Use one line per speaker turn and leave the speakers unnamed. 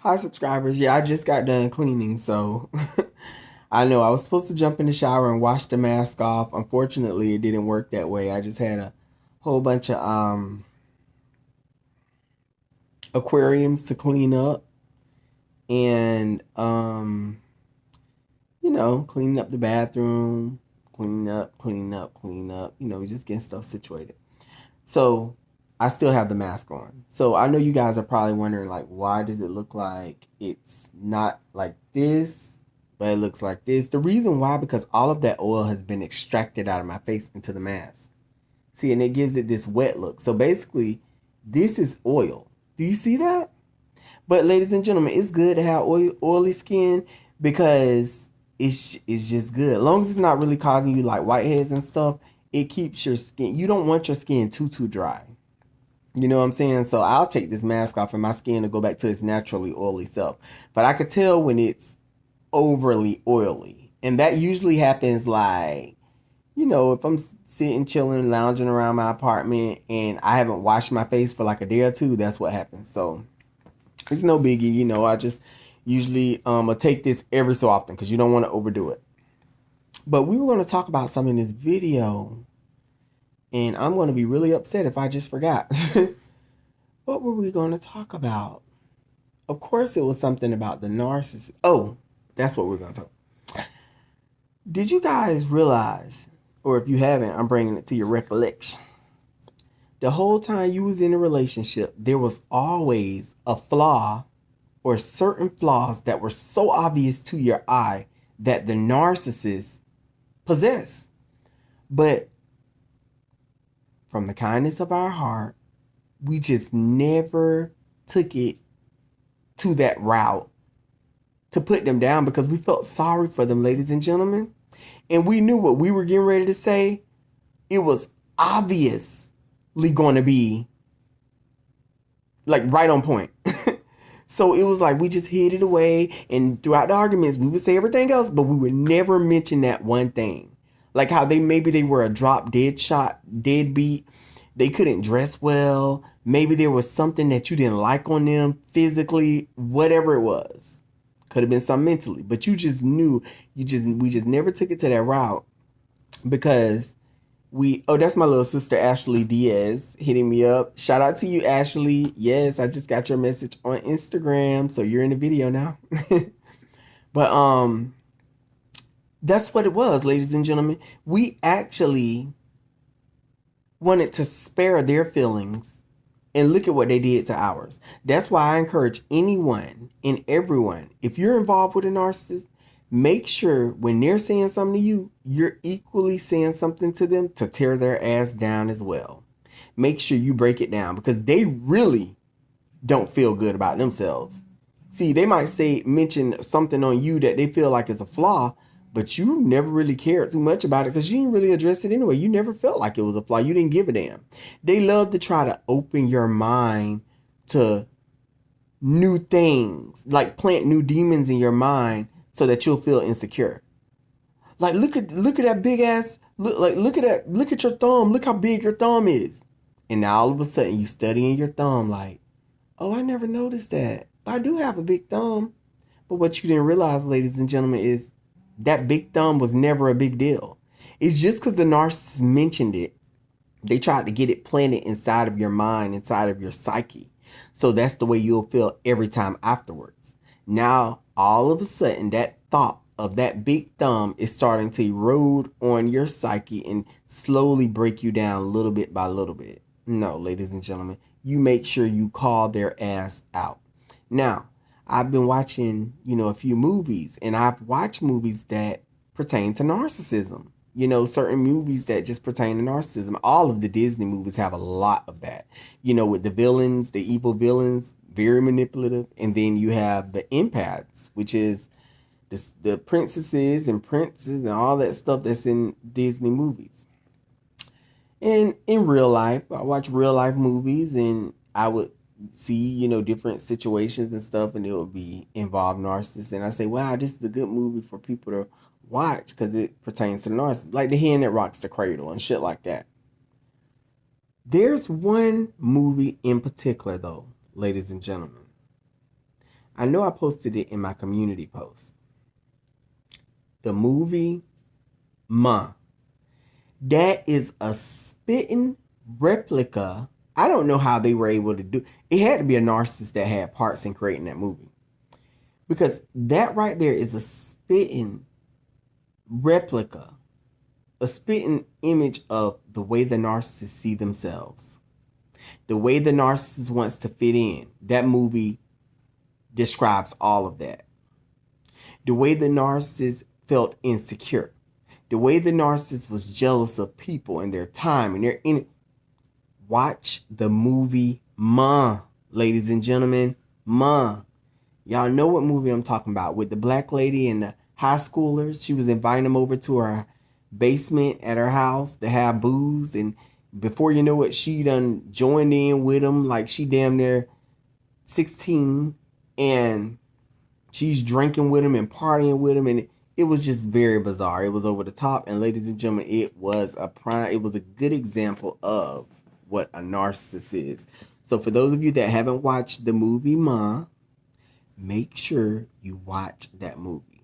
Hi, subscribers. Yeah, I just got done cleaning, so I know I was supposed to jump in the shower and wash the mask off. Unfortunately, it didn't work that way. I just had a whole bunch of aquariums to clean up and cleaning up the bathroom, cleaning up, just getting stuff situated. So I still have the mask on. So I know you guys are probably wondering, like, why does it look like it's not like this, but it looks like this? The reason why, because all of that oil has been extracted out of my face into the mask. See, and it gives it this wet look. So basically, this is oil. Do you see that? But ladies and gentlemen, it's good to have oily skin because it's just good. As long as it's not really causing you like whiteheads and stuff, it keeps your skin. You don't want your skin too dry. You know what I'm saying? So I'll take this mask off and my skin will go back to its naturally oily self. But I could tell when it's overly oily. And that usually happens like, if I'm sitting, chilling, lounging around my apartment and I haven't washed my face for like a day or two, that's what happens. So it's no biggie. I just usually I'll take this every so often because you don't want to overdo it. But we were going to talk about something in this video and I'm going to be really upset if I just forgot. What were we going to talk about? Of course, it was something about the narcissist. Oh, that's what we're going to talk. Did you guys realize, or if you haven't, I'm bringing it to your recollection. The whole time you was in a relationship, there was always a flaw or certain flaws that were so obvious to your eye that the narcissist possessed. But from the kindness of our heart, we just never took it to that route to put them down because we felt sorry for them, ladies and gentlemen. And we knew what we were getting ready to say. It was obviously going to be like right on point. So it was like we just hid it away. And throughout the arguments, we would say everything else, but we would never mention that one thing. Like how maybe they were a drop dead shot, deadbeat. They couldn't dress well. Maybe there was something that you didn't like on them physically, whatever it was. Could have been something mentally, but you just knew. We just never took it to that route because that's my little sister Ashley Diaz hitting me up. Shout out to you, Ashley. Yes, I just got your message on Instagram, so you're in the video now. But that's what it was, ladies and gentlemen. We actually wanted to spare their feelings and look at what they did to ours. That's why I encourage anyone and everyone, if you're involved with a narcissist, make sure when they're saying something to you, you're equally saying something to them to tear their ass down as well. Make sure you break it down because they really don't feel good about themselves. See, they might mention something on you that they feel like is a flaw, but you never really cared too much about it because you didn't really address it anyway. You never felt like it was a flaw. You didn't give a damn. They love to try to open your mind to new things, like plant new demons in your mind so that you'll feel insecure. Like look at that big ass look at your thumb. Look how big your thumb is. And now all of a sudden you studying your thumb like, oh, I never noticed that. I do have a big thumb. But what you didn't realize, ladies and gentlemen, is that big thumb was never a big deal. It's just because the narcissist mentioned it, they tried to get it planted inside of your mind, inside of your psyche. So that's the way you'll feel every time afterwards. Now, all of a sudden, that thought of that big thumb is starting to erode on your psyche and slowly break you down little bit by little bit. No, ladies and gentlemen, you make sure you call their ass out. Now, I've been watching, a few movies, and I've watched movies that pertain to narcissism. Certain movies that just pertain to narcissism. All of the Disney movies have a lot of that. With the villains, the evil villains, very manipulative. And then you have the empaths, which is the princesses and princes and all that stuff that's in Disney movies. And in real life, I watch real life movies and I would see, different situations and stuff, and it would be involved narcissists. And I say, wow, this is a good movie for people to watch because it pertains to the narcissist, like The Hand That Rocks the Cradle and shit like that. There's one movie in particular, though, ladies and gentlemen. I know I posted it in my community post. The movie Ma. That is a spitting replica. I don't know how they were able to do it. Had to be a narcissist that had parts in creating that movie. Because that right there is a spitting replica, a spitting image of the way the narcissists see themselves, the way the narcissist wants to fit in. That movie describes all of that. The way the narcissist felt insecure, the way the narcissist was jealous of people and their time and their in. Watch the movie Ma, ladies and gentlemen. Ma. Y'all know what movie I'm talking about, with the black lady and the high schoolers. She was inviting them over to her basement at her house to have booze, and before you know it, she done joined in with them like she damn near 16, and she's drinking with him and partying with him, and it was just very bizarre. It was over the top, and ladies and gentlemen, it was a good example of what a narcissist is. So for those of you that haven't watched the movie Ma, make sure you watch that movie.